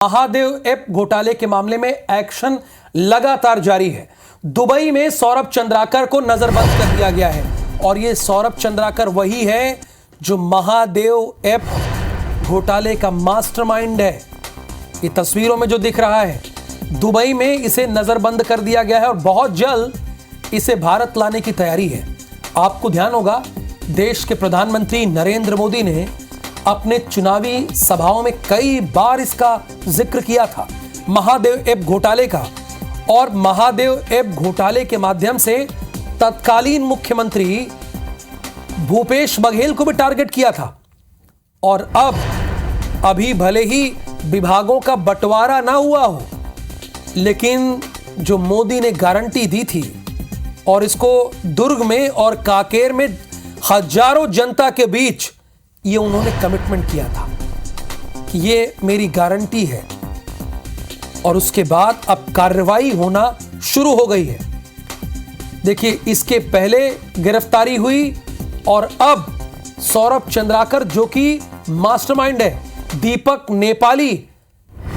Mahadev app घोटाले के मामले में एक्शन लगातार जारी है। दुबई में सौरभ चंद्राकर को नजरबंद कर दिया गया है और यह सौरभ चंद्राकर वही है जो महादेव ऐप घोटाले का मास्टरमाइंड है। ये तस्वीरों में जो दिख रहा है, दुबई में इसे नजरबंद कर दिया गया है और बहुत जल्द इसे भारत लाने की तैयारी है। आपको ध्यान होगा, देश के प्रधानमंत्री नरेंद्र मोदी ने अपने चुनावी सभाओं में कई बार इसका जिक्र किया था, महादेव ऐप घोटाले का। और महादेव ऐप घोटाले के माध्यम से तत्कालीन मुख्यमंत्री भूपेश बघेल को भी टारगेट किया था। और अभी भले ही विभागों का बंटवारा ना हुआ हो, लेकिन जो मोदी ने गारंटी दी थी और इसको दुर्ग में और कांकेर में हजारों जनता के बीच ये उन्होंने कमिटमेंट किया था कि ये मेरी गारंटी है। और उसके बाद अब कार्रवाई होना शुरू हो गई है। देखिए, इसके पहले गिरफ्तारी हुई और अब सौरभ चंद्राकर जो कि मास्टरमाइंड है, दीपक नेपाली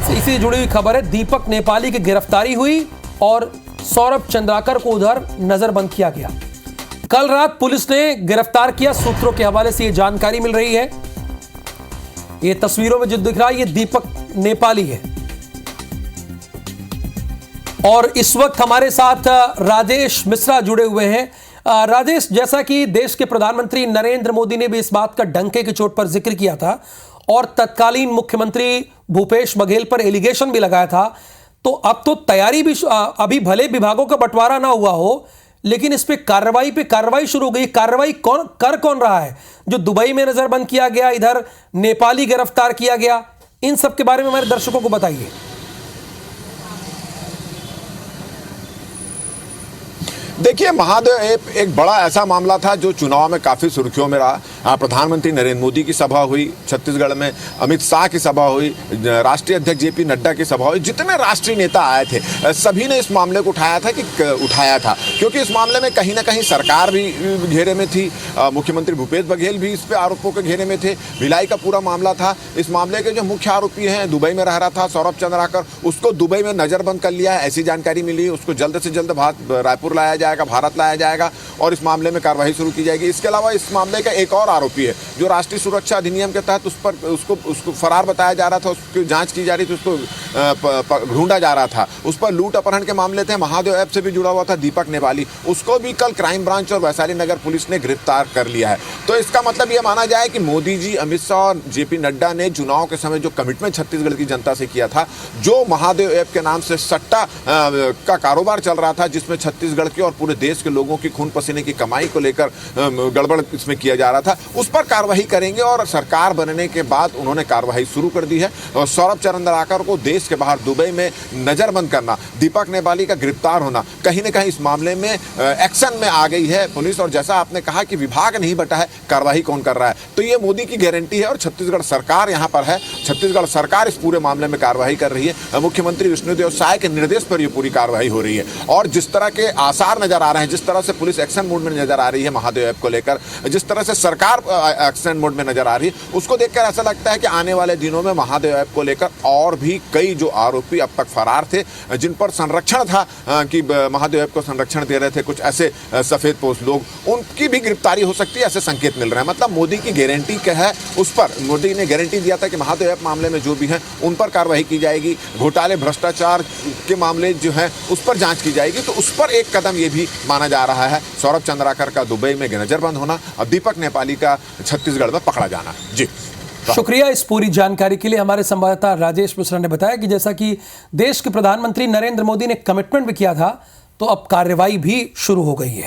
से इसी जुड़ी हुई खबर है। दीपक नेपाली की गिरफ्तारी हुई और सौरभ चंद्राकर को उधर नजरबंद किया गया। कल रात पुलिस ने गिरफ्तार किया, सूत्रों के हवाले से यह जानकारी मिल रही है। यह तस्वीरों में जो दिख रहा है, यह दीपक नेपाली है। और इस वक्त हमारे साथ राजेश मिश्रा जुड़े हुए हैं। राजेश, जैसा कि देश के प्रधानमंत्री नरेंद्र मोदी ने भी इस बात का डंके की चोट पर जिक्र किया था और तत्कालीन मुख्यमंत्री भूपेश बघेल पर एलिगेशन भी लगाया था, तो अब तो तैयारी भी, अभी भले विभागों का बंटवारा ना हुआ हो, लेकिन इस पे कार्रवाई शुरू हो गई। कार्रवाई कौन रहा है? जो दुबई में नजरबंद किया गया, इधर नेपाली गिरफ्तार किया गया, इन सब के बारे में हमारे दर्शकों को बताइए। देखिए, महादेव ऐप एक बड़ा ऐसा मामला था जो चुनाव में काफी सुर्खियों में रहा। प्रधानमंत्री नरेंद्र मोदी की सभा हुई छत्तीसगढ़ में, अमित शाह की सभा हुई, राष्ट्रीय अध्यक्ष जेपी नड्डा की सभा हुई, जितने राष्ट्रीय नेता आए थे सभी ने इस मामले को उठाया था क्योंकि इस मामले में कहीं ना कहीं सरकार भी घेरे में थी। मुख्यमंत्री भूपेश बघेल भी इस पे आरोपों के घेरे में थे। भिलाई का पूरा मामला था। इस मामले के जो मुख्य आरोपी हैं, दुबई में रह रहा था सौरभ चंद्राकर, उसको दुबई में नजरबंद कर लिया है, ऐसी जानकारी मिली। उसको जल्द से जल्द रायपुर लाया जाएगा, भारत लाया जाएगा और इस मामले में कार्रवाई शुरू की जाएगी। इसके अलावा इस मामले का एक और आरोपी है जो राष्ट्रीय सुरक्षा अधिनियम के तहत उसको फरार बताया जा रहा था, उसकी जांच की जा रही थी, उसको ढूंढा जा रहा था। उस पर लूट अपहरण के मामले थे, महादेव ऐप से भी जुड़ा हुआ था दीपक नेपाली, उसको भी कल क्राइम ब्रांच और वैशाली नगर पुलिस ने गिरफ्तार कर लिया है। तो इसका मतलब यह माना जाए कि मोदी जी, अमित शाह और जेपी नड्डा ने चुनाव के समय जो कमिटमेंट छत्तीसगढ़ की जनता से किया था, जो महादेव ऐप के नाम से सट्टा का कारोबार चल रहा था, जिसमें छत्तीसगढ़ के और पूरे देश के लोगों की खून पसीने की कमाई को लेकर गड़बड़ इसमें किया जा रहा था, उस पर कार्रवाई करेंगे। और सरकार बनने के बाद उन्होंने कार्रवाई शुरू कर दी है और सौरभ चंद्राकर को देश के बाहर दुबई में नजरबंद करना, दीपक नेपाली का गिरफ्तार होना, कहीं ना कहीं इस मामले में एक्शन में आ गई है पुलिस। और जैसा आपने कहा कि विभाग नहीं बटा है, कार्रवाई कौन कर रहा है, तो ये मोदी की गारंटी है और छत्तीसगढ़ सरकार यहां पर है। छत्तीसगढ़ सरकार इस पूरे मामले में कार्रवाई कर रही है। मुख्यमंत्री विष्णुदेव साय के निर्देश पर यह पूरी कार्रवाई हो रही है और जिस तरह के आसार नजर आ रहे हैं, जिस तरह से पुलिस एक्शन मोड में नजर आ रही है महादेव ऐप को लेकर, जिस तरह से सरकार एक्शन मोड में नजर आ रही है, उसको देखकर ऐसा लगता है कि आने वाले दिनों में महादेव ऐप को लेकर और भी कई जो आरोपी अब तक फरार थे, जिन पर संरक्षण था कि महादेव ऐप को संरक्षण दे रहे थे कुछ ऐसे सफेद पोस्ट लोग, उनकी भी गिरफ्तारी हो सकती है, ऐसे संकेत मिल रहे हैं। मतलब मोदी की गारंटी क्या है, उस पर मोदी ने गारंटी दिया था कि महादेव ऐप मामले में जो भी है उन पर कार्रवाई की जाएगी, घोटाले भ्रष्टाचार के मामले जो है उस पर जांच की जाएगी। तो उस पर एक कदम ये भी माना जा रहा है, सौरभ चंद्राकर का दुबई में नजरबंद होना और दीपक नेपाली का छत्तीसगढ़ में पकड़ा जाना। जी, शुक्रिया इस पूरी जानकारी के लिए। हमारे संवाददाता राजेश मिश्रा ने बताया कि जैसा कि देश के प्रधानमंत्री नरेंद्र मोदी ने कमिटमेंट भी किया था, तो अब कार्रवाई भी शुरू हो गई है।